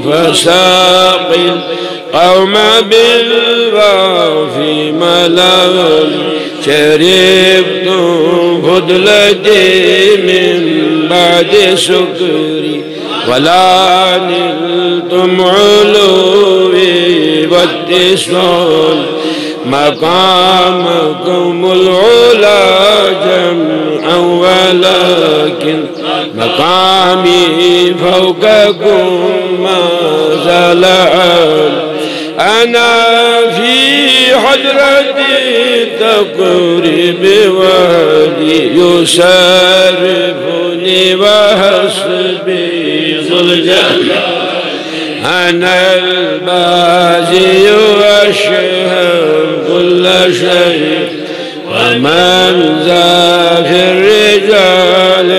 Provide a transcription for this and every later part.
فساقي القوم بالوافي ملل شربت فضلتي من بعد سكري ولا نلتم علوي واتصال مقامكم العلا جمعا ولكن مقامي فوقكم ما زال أنا في حضرة التقرب وادي يسرفني وحسبي ذو الجلال أنا البازي وأشهد كل شيء ومن ذا في الرجال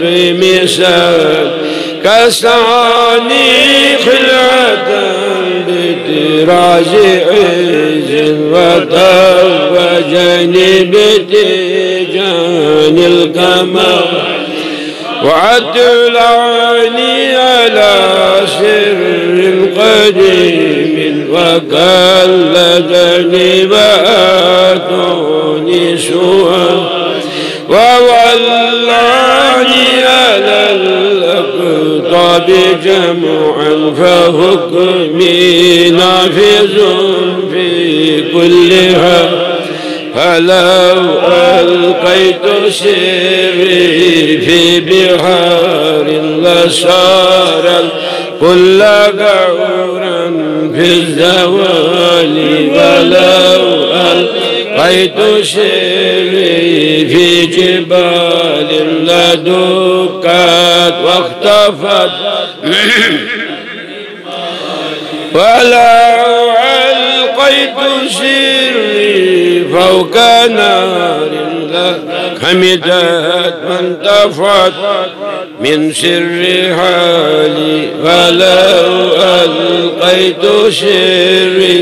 قميصا كساني خلعة بطراز عز وتوجني بتيجان الكمال وأطلعني على سر قديم وكلدني وآتوني سوى وولعني على الأقطاب جمعا فحكمي نافذ في كلها فلو ألقيت سري في بحار لصار كل غورا في الزوال ولو ألقيت سري في جبال لدكت واختفت ولو ألقيت سري فوق نار خمدت وانطفت من سر حالي ولو ألقيت سري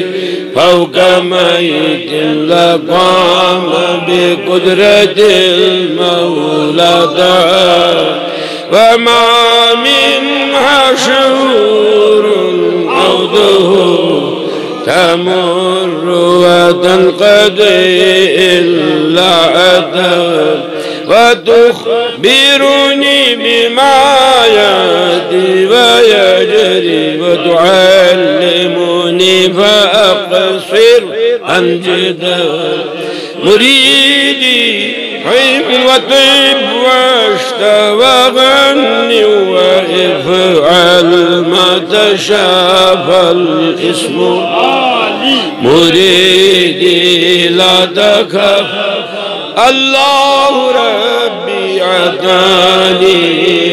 فوق ميت لقام بقدرة المولى وما منها شعور عوده تمر وتنقضي إلا أتت وتخبرني بما يأتي ويجري وتعلمني فأقصر عن جدال مريدي حب وطب واشتوى غني وافعل ما تشاء فالاسم مريدي لا تخف الله ربي عطاني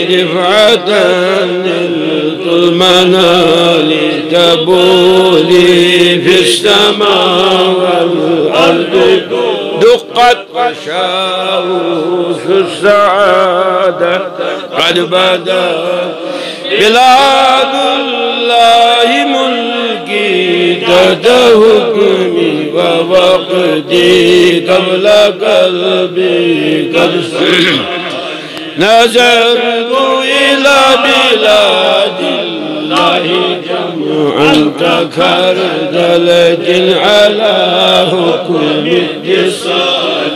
رفعة نلت المنال تبولي في السماء والأرض دقت وشاوس السعادة قد بدا بلاد الله ملكي تحت حكمي ووقتي قبل قلبي قد نظرت إلى بلاد الله جمعا كخردلة على حكم اتصال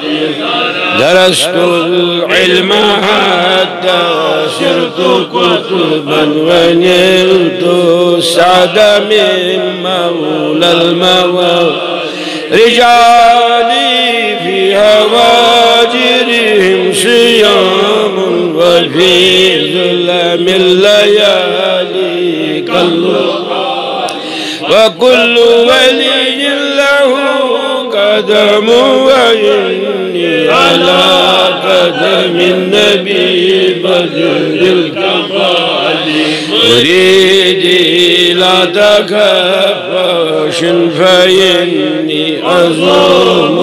درست العلم حتى صرت كتبا ونلت السعد من مولى المولى رجالي في هواجرهم صيام وفي ظلام الليالي كالله وكل ولي له قدم وإني على قدم النبي بدر الكمال مريدي لا تخافش فإني عظيم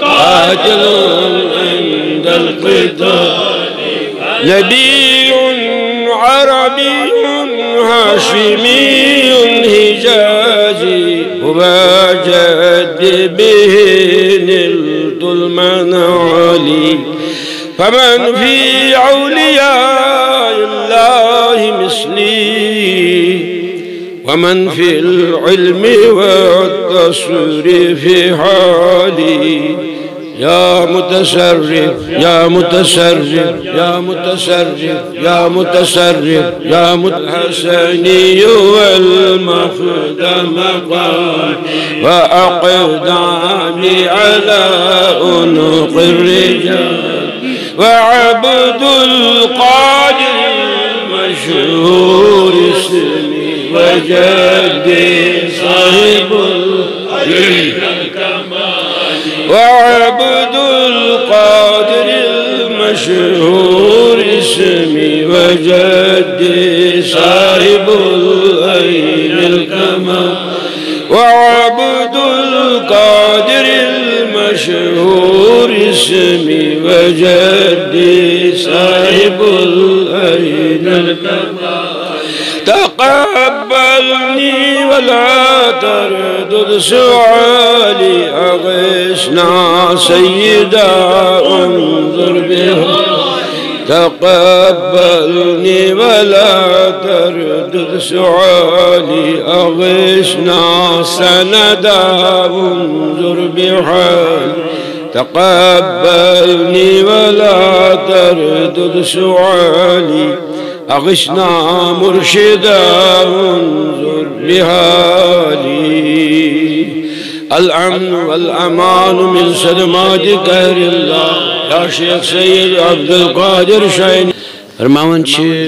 قاتل عند القتال نبي عربي هاشمي حجازي وجد به نلت المنعالي فمن في أولياء الله مثلي ومن في العلم والتصريف حالي يا متصرف يا متصرف يا متصرف يا متصرف يا الحسني والمخدم مقامي وأقدامي على أنق الرجال وعبد القادر المشهور اسمي وجدي صاحب الكمال وعبد القادر المشهور اسمي وجدي صاحب العين الكمال وعبد القادر المشهور اسمي وجدي صاحب العين الكمال تقبلني ولا تردد سؤالي أغثنا سيدا انظر بها تقبلني ولا تردد سؤالي أغثنا سندا انظر بحالي تقبلني ولا تردد سؤالي أغثنا مرشدا انظر بحالي الأمن والأمان من صدمات قهر الله يا شيخ سيد عبد القادر شاہینی فرماون چھ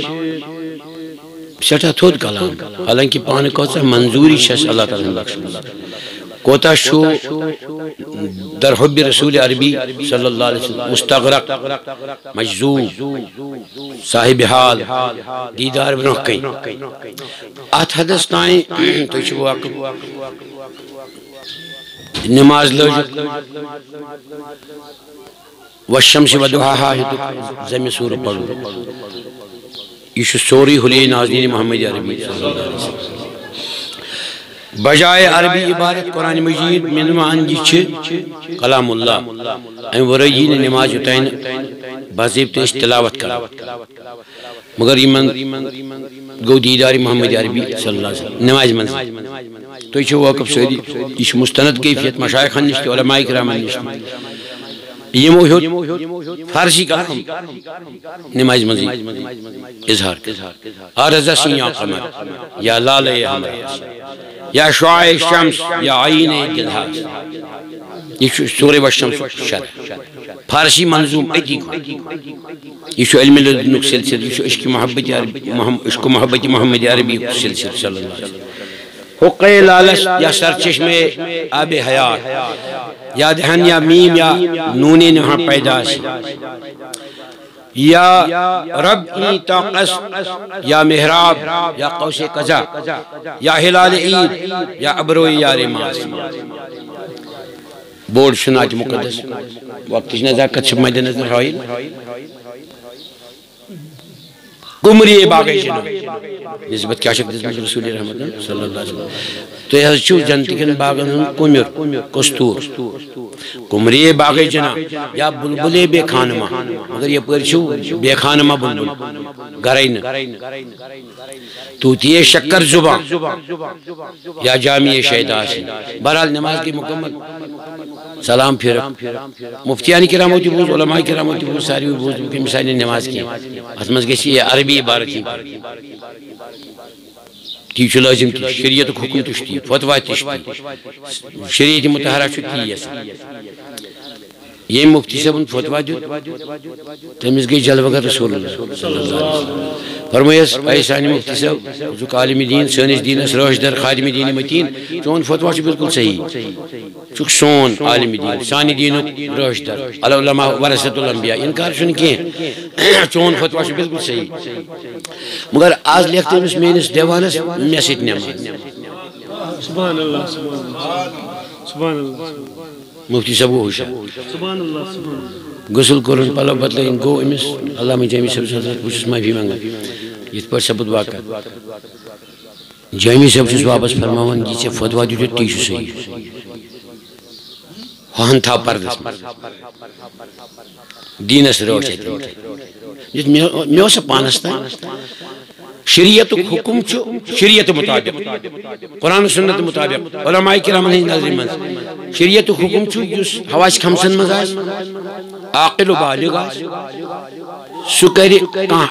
سٹھا تھوڑ کلام حالانکہ پانے کوتا منظوری شس اللہ تعالیٰ بخشن کوتا شو در حب رسول عربی صلی اللہ علیہ وسلم مستغرق مجذوب صاحب حال دیدار بنوکیں آت حدث تائیں تو چھو واقع نماز لوجک والشمس ودحاها زمین سورہ پڑھو یہ سوری حلی ناظرین محمد عربی صلی اللہ علیہ وسلم بجائے عربی عبارت قرآن مجید منوان جی چھ کلام اللہ این ورئی نے نماز اتائن بازیب تیش تلاوت کر مگر ایمان گو دیداری محمد عربی صلی اللہ علیہ وسلم نماز من تو یہ واقف سعودی یہ مستند کیفیت مشایخان نشتی علماء کرام نشتی یہ موہد فارسی کلام نماز منزی اظہار آرزہ سیاں قمر یا لال حمر یا شعاع الشمس یا عین دلہاز یہ سورہ والشمس شرح فارسی منظوم ایتی کو یہ علم لدنک سلسل یہ عشق محبت محمد عربی سلسل صلی اللہ علیہ وسلم حق لالش یا سرچشم آب حیات یا دہن یا میم یا نون نہاں پیداش یا رب تا قصد یا محراب یا قوس قضا یا ہلال عید یا ابروی یا رماز بورڈ شناج مقدس وقت نزاکت شب مد نظر حائل قمری باغی جناب نسبت کیا شکل رسول رحمت صلی اللہ علیہ وسلم تو یہ چھو جنتی کن باغن قمر کستور قمری باغی جناب یا بلبلے بے خانمہ مگر یہ پر چھو بے خانمہ بلبل گرین تو تیے شکر زبان یا جامع شہداء سے برحال نماز کی مکمل سلام پھر مفتیانی کرام ہوتی بوز علماء کرام ہوتی بوز ساری بوز کی مثالی نماز کی اسمز کسی یہ عربی عبارت کی تیچو لازم تی شریعت حکم تشتی فتوہ تشتی شریعت متحرہ چھتی یہ مفتی صاحب ان فتوہ دیت تمیز گئی جلوگر رسول اللہ صلی اللہ علیہ وسلم فرمائیس ایسانی مفتی صاحب جو عالم دین سنس دین اس روش در خادم دین متین چون فتوہ چھ بالکل صحیح چک سون عالم دین سانی دین روش در علماء ورثت الانبیاء انکار شن کی چون فتوہ چھ بالکل صحیح مگر آج لیکتے ہیں اس میں اس دیوانس میں سیت نماز سبحان اللہ سبحان اللہ مفتی صاحب ہوش غسل کرن پلو بدلین گو امس علامہ جامی صاحب حضرت بچس معافی مانگا یہ پر ثبوت واقع جامی صاحب سے واپس فرماون جی سے فتوا دیتے تیشو صحیح ہاں تھا پردس دینس روش ہے میں اسے پانستا شریعت حکم شریعت مطابق قرآن و سنت مطابق علماء کرامن ہند نظر من شریعت حکم اس حواس خمسن مز عاقل و بالغ سہ کر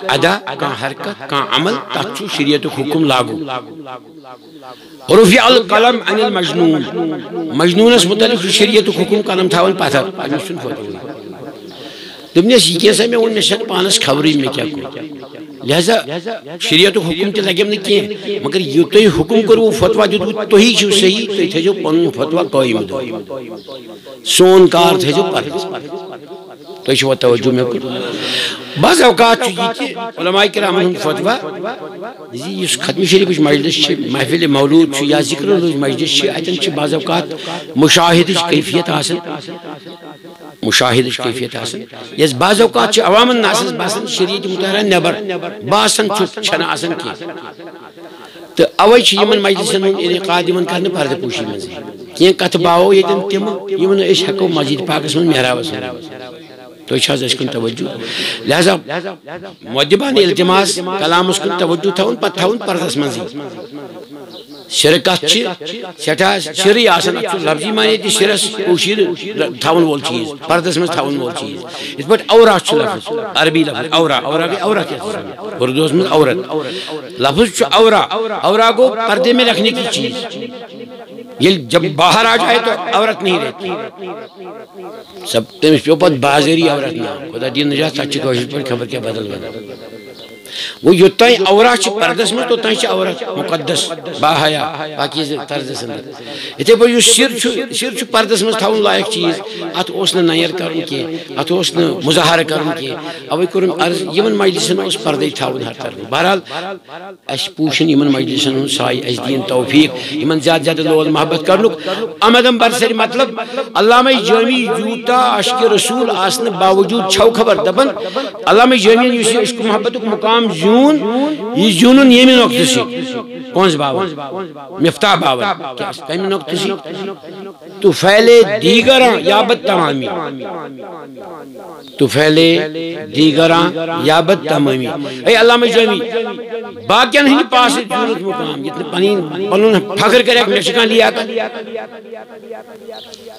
ادا کان حرکت کان عمل تک شریعت حکم لاگو رفع القلم عن المجنون مجنونس متعلق شریعت حکم قلم تھاون پتھر دس یہ کیسا میں ون مے پانس خبری میں کیا کو لہذا شریعت حکم تہ لگم نا کی مگر یہ تھی حکم کرو فتوا دیتو تھی چھو صحیح تھی تھو پن فتوا قائم دو سون کار تھو پرہیز تھی چھو توجہ میں بعض اوقات یہ علماء کرامن ہند فتوا اس ختم شریف مجلس محفل مولود یا ذکر مجلس اتن بعض اوقات مشاہد کیفیت آسن مشاہد کیفیت آسن یس بعض اوقات عوامن ناسس باسن شریعت مطالعہ نبر باسن چھنا آسن کی تو اوے یمن مجلسن انعقاد یمن کرنے پردہ پوشی من کی کت باو یتن تم یمن اس ہیکو مسجد پاکس من محرابس تو اس کن توجہ لہذا مؤدبان التماس کلام اس کن توجہ تھون پتہ تھون پردس من شرکت سٹھا شرعی آسان لفظی معنی تہ شرس کوشیر تھون وول چیز پردس من تھون وول چیز اس پہ اورا لفظ عربی لفظ اورا اورا گئی اورا کیا اردو میں عورت لفظ اورا اورا گو پردے میں رکھنے کی چیز یہ جب باہر آ جائے تو عورت نہیں رہتی سب تمس پہ پہ بازری عورت نہ خدا دین نجات سچ پر خبر کیا بدل وہ یوتان عورا پردس من توتان عورت مقدس باحیا پاکیز طرز سند اتھے پہ سر پردس من تھون لائق چیز ات نیر کرن کی ات مظاہرہ کرن کی اوے کرم عرض یمن مجلسن پردے تھون ہر طرف بہرحال اس پوشن یمن مجلسن سائے اس دین توفیق یمن زیادہ زیادہ لول محبت کرنک آمدم برسر مطلب علامہ جامی جوتا عشق رسول آسن باوجود چھو خبر دبن علامہ جامی یوسی عشق محبت مقام زون یہ زونن یمی نقطہ سی کونس باور مفتاح باور کمی نقطہ سی تو فعلے دیگران یابت تمامی تو فعلے دیگران یابت تمامی اے علامہ جامی باقیان ہی پاس زونت مقام جتنے پنین فخر کرے میکسیکان لیا کر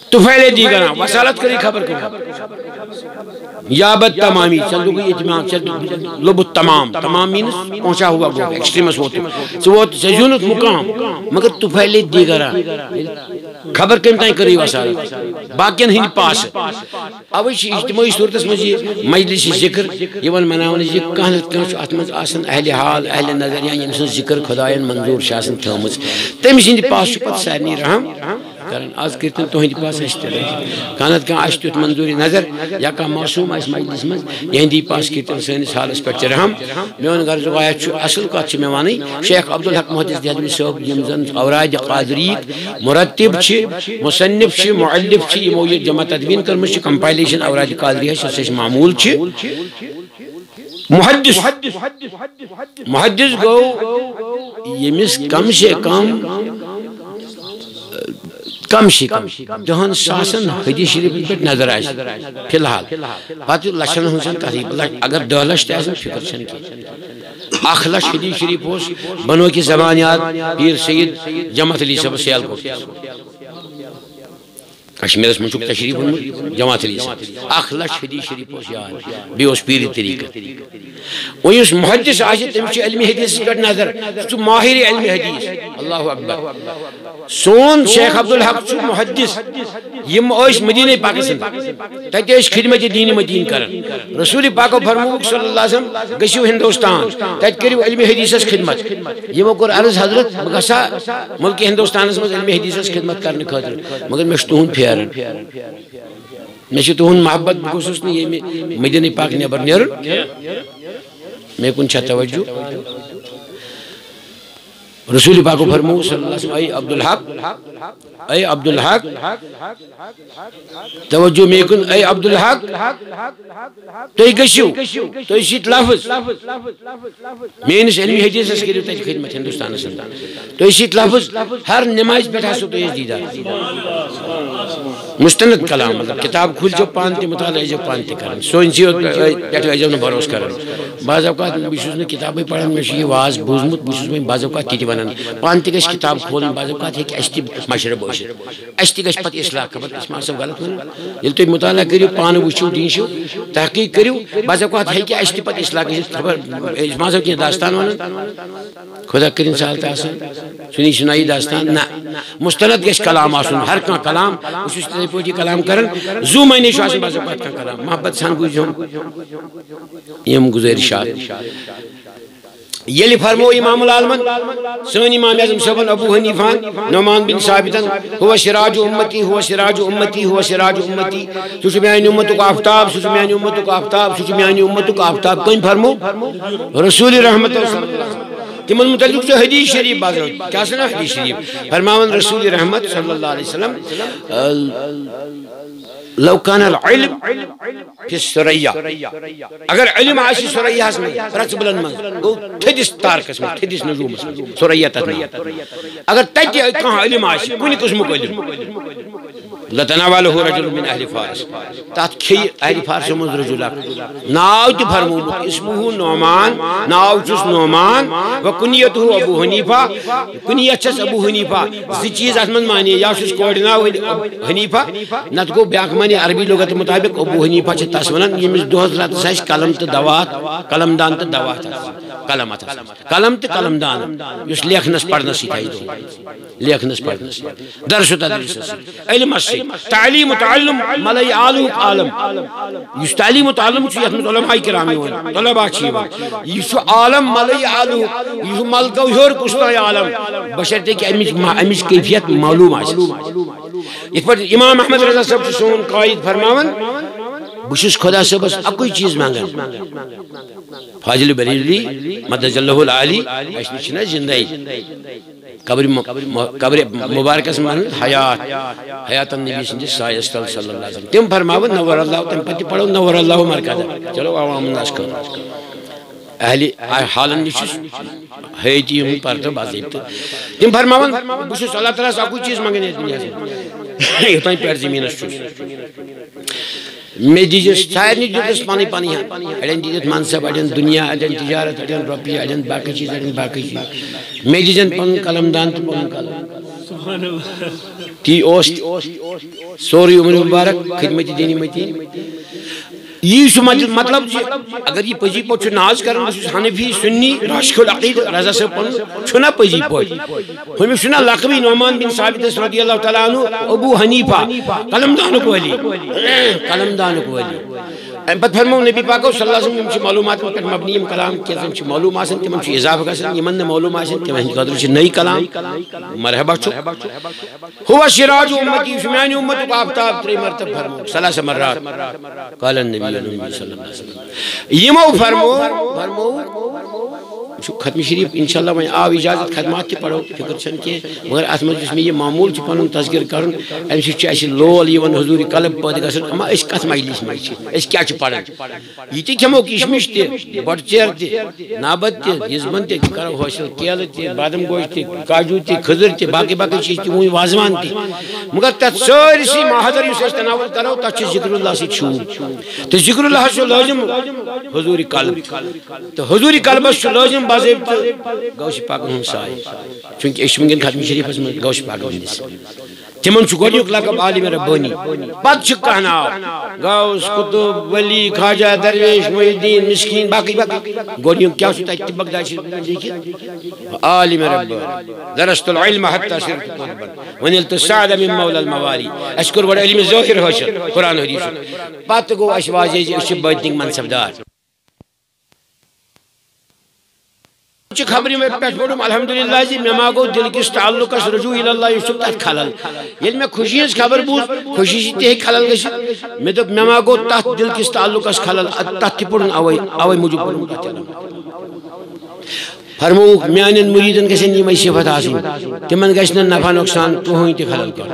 تو فعلے دیگران وصالت کری خبر کری یابت تمامی چلو گئی اتمام لب التمام تمام مینس پہنچا ہوا گو ایکسٹریمس ہوتے سجونت مقام مگر تو پہلے دیگران خبر کم تائیں کری وصالت باقین ہی پاس اوش اجتماعی صورتس مجھے مجلس ذکر یون مناون یہ کہنت کنچ اتمز آسن اہل حال اہل نظر یا یمسن ذکر خدایان منظور شاسن تھومز تم سند پاس پت سارنی رحم کرن آز کرتن تہند پاس اشتر کانت کان اشتت منظوری نظر یا کا معصوم اس مجلس من یہندی پاس کرتن سنس حالس پہ رحم میون غرض غایت چھ اصل کت چھ میں وانی شیخ عبدالحق محدث دہلوی صاحب یم زن اوراد قادری مرتب چھ مصنف چھ مؤلف چھ یمو یہ جمع تدوین کرمش کمپائلیشن اوراد قادری سے معمول چھ محدث گو یمس کم سے کم دہن ساسن حدیث شریف پہ نظر آئے فی الحال پتہ لچھن ہن تقریب اگر 10 لچھ تہ فکر چھن کی 1 لچھ حدیث شریف اس بنو کی زبانیات پیر سید جماعت علی صاحب سیال کو کشمیر من چک تشریف جماعت علی صاحب 1 لچھ حدیث شریف اس یاد بیوس پیری طریقہ وہ اس محدث آجت تم علمی حدیث کٹ نظر تو ماہر علمی حدیث اللہ اکبر سون شیخ عبدالحق چھ محدث یم اس مدینہ پاکستان تتہ اس خدمت دین مدین کرن رسول پاک فرموک صلی اللہ علیہ وسلم گشو ہندوستان تت کریو علمی حدیث خدمت یمو کور عرض حضرت بگسا ملک ہندوستان میں علمی حدیث خدمت کرنے خاطر مگر میں تہن پھیرن میں تہن محبت خصوص نہیں یہ مدینہ پاک نبر نیرن میں کن چھا توجہ رسول پاک فرمو صلی اللہ علیہ وسلم اے عبدالحق توجہ میں کن اے عبدالحق تو گشو تو سیت لفظ مینس علمی حدیث اس کریو تجھ خدمت ہندوستان سے تو سیت لفظ ہر نماز پہ ہسو تو اس دیدار مستند کلام مطلب کتاب کھل جو پان تے مطالعہ جو پان تے کرن سوچی پیٹھ ایجو نہ بھروس کرن بعض اوقات بشوس نے کتابیں پڑھن میں یہ واز بوزمت بشوس میں بعض اوقات تی ونن پان تے گش کتاب کھولن بعض اوقات ہے کہ اشتی مشرب ہوش اشتی گش پتہ اصلاح خبر اس ما سب غلط ون یل تو مطالعہ کریو پان وچھو دین شو تحقیق کریو بعض اوقات ہے کہ اشتی پتہ اصلاح کی خبر اس ما سب کی داستان ون خدا کرین سالت آسن سنی سنائی داستان نہ مستند گش کلام آسن ہر کان کلام اس پوٹی کلام کرن زو میں نے شاہ بعض اوقات کا کلام محبت سان بوجھم یم گزارشات یلی فرمو امام العالمین سن امام اعظم صاحب ابو حنیفہ نعمان بن ثابت هو سراج امتی هو سراج امتی هو سراج امتی سوچ میانی امت کو آفتاب سوچ میانی امت کو آفتاب سوچ میانی امت کو آفتاب کہیں فرمو رسول رحمت صلی اللہ علیہ وسلم تمن متعلق جو حدیث شریف باز کیا سنا حدیث شریف فرماون رسول رحمت صلی اللہ علیہ وسلم لو كان العلم في السرية اگر علم عاشي سرية اسم رچ بلند من گو تھدس تارکس من تھدس نجوم سرية تنا اگر تج کان علم عاشي کونی قسم کو علم لتناوله رجل من اهل فارس تات کھی اهل فارس من رجل ناو تی فرمو اسمه نعمان ناو جس نعمان وکنیته ابو حنیفہ کنیت چس ابو حنیفہ ز چیز اسمن معنی یا اس کوڑنا حنیفہ نت کو بیاک معنی عربی لغت مطابق ابو حنیفہ چ تاس ونن یمس دوز رات سش قلم تے دوات قلم دان تے دوات قلمات قلم تے قلم دان یس لیکھنس پڑھنس سیکھائی دو لیکھنس پڑھنس درس و تدریس علم تعلیم و تعلم ملئی عالم عالم یس تعلیم و تعلم چھ یت علماء کرام ون طلباء چھ یس عالم ملئی عالم یس ملکو ہور کشتا عالم بشرطے کہ امچ کیفیت معلوم آس اس پر امام احمد رضا صاحب سون قائد فرماون بشس خدا سے بس اکوئی چیز مانگن فاضل بریلوی مدد اللہ العالی اشنی چھنا زندگی قبر مبارک اسمان حیات النبی صلی اللہ علیہ وسلم تم فرماون نور اللہ تم پتی پڑھو نور اللہ مرکز چلو عوام الناس کرو اہلی حالن نشش حیتی ہوں پرتا بازیبتا تم فرماون بشس اللہ تعالیٰ سے اکوئی چیز مانگنے دنیا سے یہ تائیں پیر زمین اشتوش میں دیجیس شاید نہیں دیجیس پانی پانی ہے اڑین دیجیس منصب اڑین دنیا اڑین تجارت اڑین روپی اڑین باقی چیز اڑین باقی چیز میں دیجن پن قلم دان تو پن قلم تی اوست سوری عمر مبارک خدمت دینی متی یہ مطلب اگر یہ پزی پوچھ ناز کرن حنفی سنی راشق العقید رضا سے پن چھنا پزی پوچھ ہمیں سنا لقبی نعمان بن ثابت رضی اللہ تعالیٰ عنہ ابو حنیفہ قلم دانو کو علی قلم دانو کو علی پت فرمو نبی پاکو صلی اللہ علیہ وسلم چھ معلومات پر مبنیم کلام کیسن چھ معلوم آسن تمن چھ اضافہ کرسن یمن نے معلوم آسن تمن قدر چھ نئی کلام مرحبا چھو ہوا سراج امتی شمیانی امت کو آفتاب تری مرتب فرمو ثلاث مرات قال النبی صلی اللہ علیہ وسلم یمو فرمو ختم شریف انشاءاللہ میں آو اجازت خدمات کی پڑھو فکر چھن کے مگر اسمت جس میں یہ معمول چھ پنن تذکر کرن امسی چھ ایسی لول یون حضور قلب پد گسن اما اس کس مجلس میں چھ اس کیا چھ پڑھن یہ تی کھمو کشمش تے بڑ چیر تے نابت تے یزمن تے کرو حاصل کیل تے بادام گوشت تے کاجو تے خضر تے باقی باقی چیز تے وہی وازوان تے مگر تت سارسی ماحضر یس استناول کرو تت چھ ذکر اللہ سے چھو تو ذکر اللہ چھ لازم حضور قلب تو حضور قلب چھ لازم باضابط گوش پاک ہن سائے چونکہ اشمگن ختم شریف اس میں گوش پاک ہن دس تمن چھ گوڈیک لقب عالم ربانی پت چھ کہنا غوث قطب ولی خواجہ درویش محی الدین مسکین باقی باقی گوڈیک کیا چھ تک بغداد شریف لکھت عالم ربانی درست العلم حتى صرت قطبا ونلت السعد من مولى الموالي اشکر بڑا علم ظاہر حاصل قرآن حدیث پت گو اشواجی اس باتنگ منصبدار چھ خبری میں پیش پڑھوں الحمدللہ جی میں ماگو دل کس تعلق اس رجوع اللہ یوسف تحت خلل یل میں خوشی اس خبر بوز خوشی تے خلل گش میں تو میں ماگو تحت دل کس تعلق اس خلل تحت پڑھن اوے مجھے پڑھوں فرمو میانن مریدن گسن یہ صفت حاصل تمن گشن نفع نقصان تو ہوئی تے خلل کر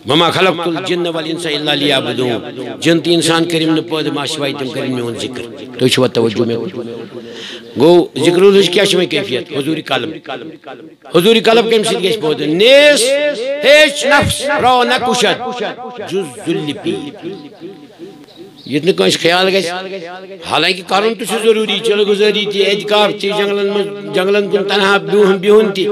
وما خلقت الجن والانس الا ليعبدون جن تہ انسان کریم نہ پید ما سوائے تم کرن میون ذکر تو چھو توجہ میں گو ذکر الج کیا چھ کیفیت حضور قلب کم سید گیس پود نیس ہیچ نفس رو نہ کشد جز ذل پی یہ کس خیال گھس حالانکہ کرن تو ضروری چل گزاری تی اعتکاف تی جنگلن کن تنہا بہن تی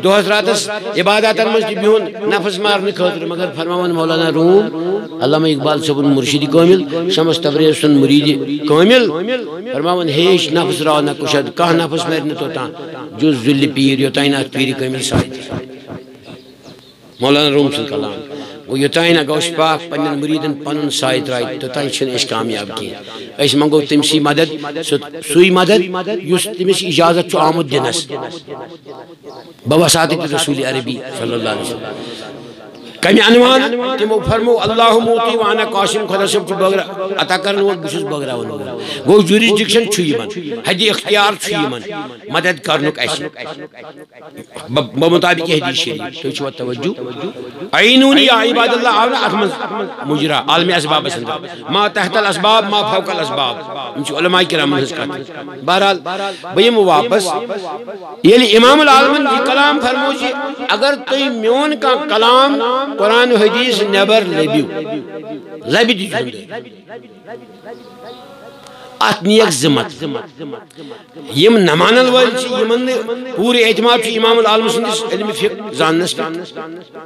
دہس راتس عباداتن مز تی بہن نفس مارنے خاطر مگر فرماون مولانا روم علامہ اقبال صاحب مرشد کامل شمس تبریز سن مرید کامل فرماون ہیچ نفس را نہ کشد کہ نفس مرنے توتان جز ذل پیر یوتائن ات پیر کامل سائد مولانا روم سن کلام وہ یوتائن گوش پاک پنن مریدن پنن سائے ترائی توتائن چھن اس کامیاب کی اس منگو تمسی مدد سوئی مدد یس تمس اجازت چو آمد دنس بواسطہ رسول عربی صلی اللہ علیہ وسلم کمی عنوان تمو فرمو اللہ موتی وانا قاسم خدا صاحب چھ بغرا عطا کرن وول بشس بغرا ون گو جوریسڈکشن چھ یمن حد اختیار چھ یمن مدد کرنک اس بمطابق حدیث شریف تو چھ توجہ عینونی یا عباد اللہ اولا احمد مجرا عالم اسباب سند ما تحت الاسباب ما فوق الاسباب ان علماء کرام حضرت بہرحال بیم واپس یلی امام العالمین یہ کلام فرمو جی اگر تو میون کا کلام قرآن و حدیث نبر لبی دی اتنیک زمت یم نمانل والچ یمن پورے اعتماد چھ امام العالم سندس علم فقہ زاننس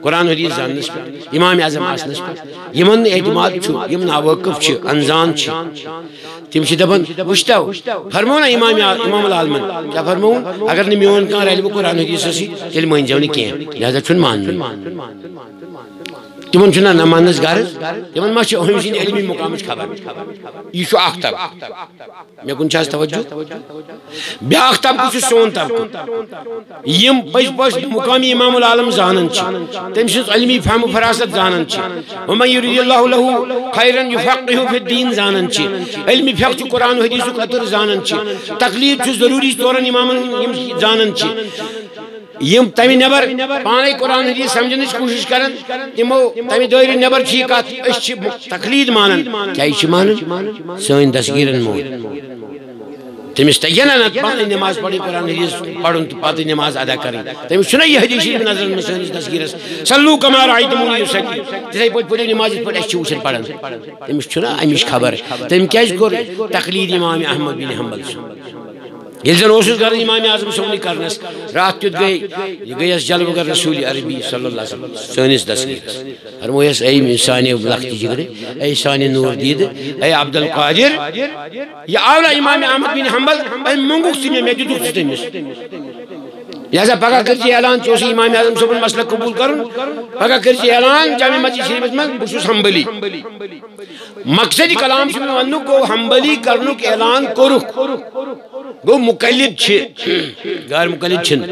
قرآن و حدیث زاننس امام اعظم آسنس یمن اعتماد چھ یم ناوقف چھ انزان چھ تم چھ دپن وشتو فرمونا امام العالم کیا فرمون اگر نہ میون کان علم قرآن و حدیث سی تیل مانجو نہ کین لہذا چھن مان تمن چھنا نمانس غرض تمن ما چھ اہم سین علمی مقامچ خبر یہ چھ اختب مے کن چھ توجہ بیاکھ طبقہ چھ سون طبقہ یم پش مقامی امام العالم زانن چھ تم چھ علمی فہم و فراست زانن چھ ومن یرید اللہ له خیرا یفقهه فی الدین زانن چھ علمی فقہ چھ قرآن و حدیث خاطر زانن چھ تقلید چھ ضروری طور امام زانن چھ یم تمی نبر پانے قرآن حدیث سمجھنچ کوشش کرن تمو تمی دائری نبر چھ کت اس چھ تقلید مانن کیا چھ مانن سن دستگیرن مول تمس تگینا نہ پانے نماز پڑھی قرآن حدیث پڑھن تو پتہ نماز ادا کریں تمس چھنا یہ حدیث نظر میں سن دستگیرس صلو کما رایتمونی یصلی جے پڑھ نماز پڑھ اس چھ پڑھن تمس چھنا امش خبر تم کیاز کور تقلید امام احمد بن حنبل یل زن اوسس کر امام اعظم صبح کرنس رات تیت گئی یہ گیس جلوہ گر رسول عربی صلی اللہ علیہ وسلم سنس دستگیرس فرمویس اے انسانی لخت جگر اے سانی نور دید اے عبد القادر یہ اولا امام احمد بن حنبل اے منگوک سی میں دیدوک سی تمس لہذا پگہ کرچی اعلان چوسی امام اعظم صبح مسئلہ قبول کرن پگہ کرچی اعلان جامع مسجد شریف میں بشوس حنبلی مقصد کلام سے ونو کو حنبلی کرنک اعلان کرک گو مقلد چھ غیر مقلد چھن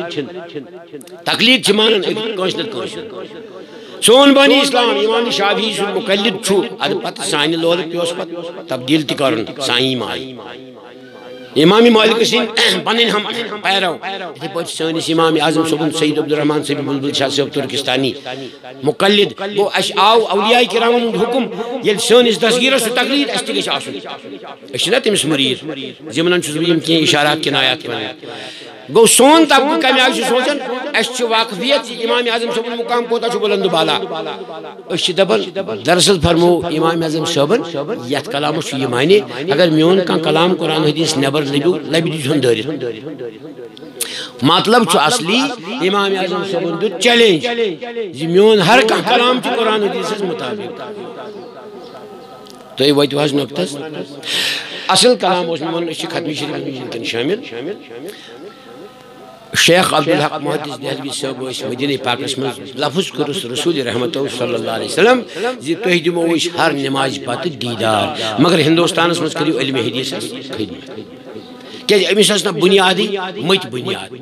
تقلید چھ مانن کانش نت کانش سون بانی اسلام امام شافعی سن مقلد چھو اد پتہ سانی لول پیوس پت تبدیل تہ کرن سائی مائی امام مالک سن پنن ہم پیرو یہ پوچھ سنس امام اعظم صبح سید عبد الرحمن صاحب بلبل شاہ صاحب ترکستانی مقلد گو اش آو اولیاء کرام حکم یل سنس دستگیرس تقلید اس تہ آسن اس نہ تمس مرید زمنن چھ یم کی اشارات کنایات گو سون طبقہ کمی آئی سوچن اس چھ واقفیت امام اعظم صاحب مقام کوتا چھ بلند بالا اس چھ دبن دراصل فرمو امام اعظم صاحب یت کلام چھ یہ معنی اگر میون کا کلام قرآن حدیث نبر لبی دی دارت مطلب چھ اصلی امام اعظم صاحب دو چیلنج میون ہر کا کلام چھ قرآن حدیث مطابق تو یہ وجہ حض نقطس اصل کلام اس من اس ختمی شریف شامل شیخ عبدالحق محدث دہلوی صاحب اس مدینہ پاکس میں لفظ کرس رسول رحمت صلی اللہ علیہ وسلم زی تہ دمو اس ہر نماز پتہ دیدار مگر ہندوستانس مز کریو علم حدیث خدمت کہ امس اس بنیادی مت بنیاد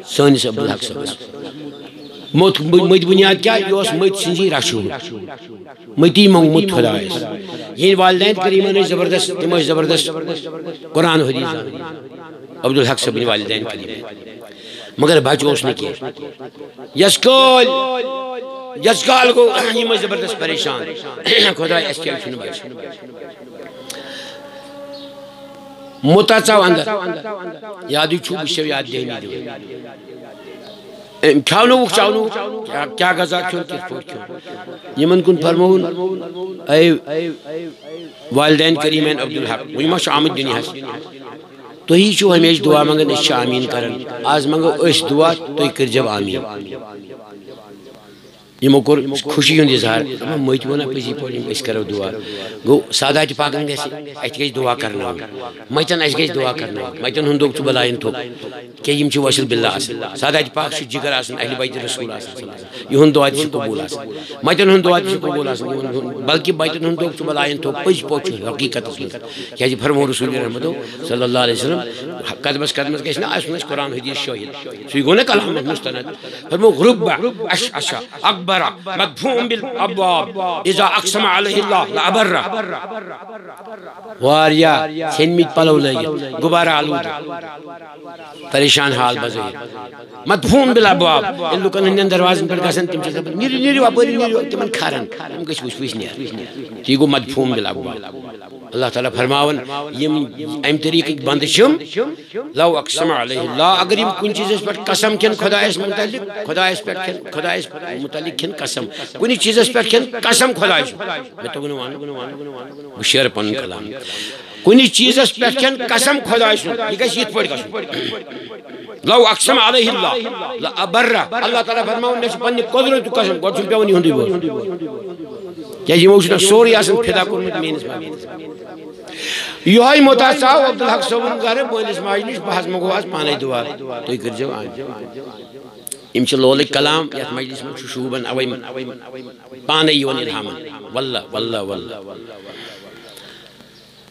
سانس عبدالحق صاحب مت بنیاد کیا یہ مت سنجی رشو متی منگمت خدایس یہ والدین کریمن زبردست تم زبردست قرآن حدیث عبدالحق صاحب والدین کریم مگر بچ اس نے کیا یس کول یس کال گو یہ زبردست پریشان خدا اس کیا چھن بچ متا ژاو اندر یادی چھو بشو یاد دینی دو کھاونو چاونو کیا غذا کھیون کس پوٹ کھیون یمن کن فرمون اے والدین کریمین عبدالحق وی ما آمد دنیا ہس تو ہی چھو ہمیش دعا منگن اس آمین کرن آز منگو اس دعا تو کر جب آمین یہ مکر خوشی ہوں اظہار مجھ ونا پزی پوری اس کرو دعا گو سادات پاکن گیس ات گیس دعا کرنا مچن اس گیس دعا کرنا مچن ہندو چھ بلائن تھو کہ یم چھ وصل باللہ اصل سادات پاک چھ جگر اسن اہل بیت رسول اصل یہن دعا چھ قبول اصل مچن ہن دعا چھ قبول اصل بلکہ بیتن ہندو چھ بلائن تھو پز پوچھ حقیقت اس کہ جی فرمو رسول رحمت صلی اللہ علیہ وسلم قدمس قدمس گیس نہ اسن قرآن حدیث شاہد سوی گو نہ کلام مستند فرمو غرب اشعش اکبر مدفوع بالابواب اذا اقسم علیہ اللہ لابر واریا سنمیت پلو لگی گبارہ آلود پریشان حال بزوئی مدفوع بالابواب ان لوکن ہندین دروازن پر گسن تم چیز نیری نیری واپری نیری تمن کھارن ہم کچھ وش نیر تی گو مدفوع بالابواب اللہ تعالیٰ فرماون یم ام طریق بند شم لو اقسم علیہ اللہ اگر یم کن چیز پر قسم کن خدا اس متعلق خدا اس پر خدا اس متعلق کن قسم کنی چیز پر کن قسم خدا اس میں تو گنوان شعر پن کلام کنی چیز پر کن قسم خدا اس یہ گژھِ یت پٲٹھۍ گژھُن لو اقسم علیہ اللہ لابر اللہ تعالیٰ فرماون مےٚ چھُ پننہِ قدرت قسم گۄڈٕ چھُم پیوان یِہُنٛدُے بوزُن کیازِ یِمو چھُنہ سورُے آسان فدا کوٚرمُت میٲنِس بابس یہوے موتا ژاو عبدالحق صٲبُن گرٕ مٲلِس ماجہِ نِش بہٕ حظ منگو آز پانے دعا تُہۍ کٔرۍزیو یم چھ لولٕکۍ کلام یتھ مجلس منٛز چھُ شوٗبان اوے پانے یِوان الہامن واللہ واللہ واللہ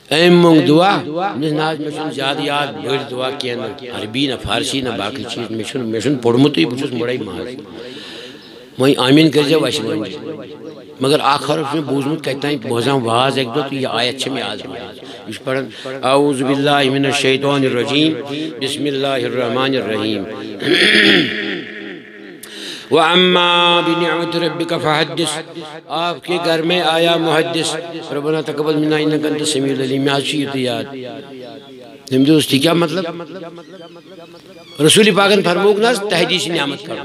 ایم منگ دعا ناز میں چھن زیادہ یاد بڑ دعا کیا نہ عربی نہ فارسی نہ باقی چیز میں چھن پڑھمتٕے بہٕ چھُس مڑے ماز وۄنۍ آمین کٔرۍزیو اَسہِ وۄنۍ مگر اکھ حرف چھُ بوٗزمُت کتہِ تام بوزان واز اکہِ دۄہ تہٕ یہِ آیت چھِ مےٚ آز یہِ چھُ پران اعوذ باللہ من الشیطان الرجیم بسم اللہ الرحمن الرحیم وَأَمَّا بِنِعْمَةِ رَبِّكَ فَحَدِّثْ آپ کے گھر میں آیا محدث ربنا تقبل منا انک انت السمیع العلیم میں آج یہ یاد ہم دوستی کیا مطلب رسول پاکن فرموک ناز تحدیث نعمت کرو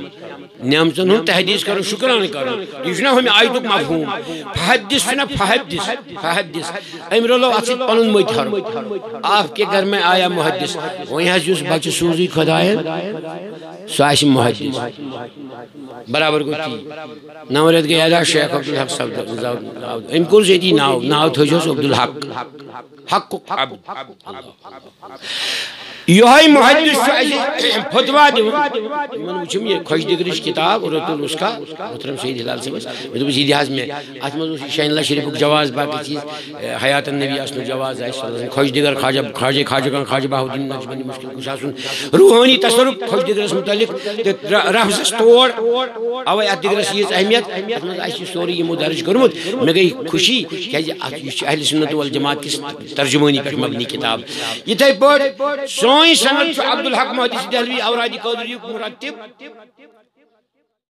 نعمتن ہوں تحدیث کرو شکرانہ کرو یہ چھنا ہمیں آیتک مفہوم فحدث چھنا فحدث فحدث امر اللہ اچھت پنن مت ہر آپ کے گھر میں آیا محدث وہیں حض یس بچہ سوزی خدایت سو آسی محدث برابر کو تی نورت گئی ادا شیخ عبدالحق صاحب ام کل سے تی ناو تھوجوس عبدالحق حق عبد یہی محدث فتوا دیون وچھم یہ خوش دگرش کتاب رت الاسکا محترم سید ہلال صاحب میں تو سیدھی حاض میں ات مز شاہین اللہ شریف جواز باقی چیز حیات النبی اسن جواز ہے خوش دگر خواجہ خواجہ بہاؤالدین نقشبندی مشکل کشا سن روحانی تصرف خوش دگرس متعلق رفض توڑ اوے ات دگرس یہ اہمیت ات مز اسی سوری یہ درج کرمت میں گئی خوشی کہ اہل سنت والجماعت کی ترجمانی پر مبنی کتاب یہ سوئی سند عبدالحق محدث دہلوی اورادی قادری مرتب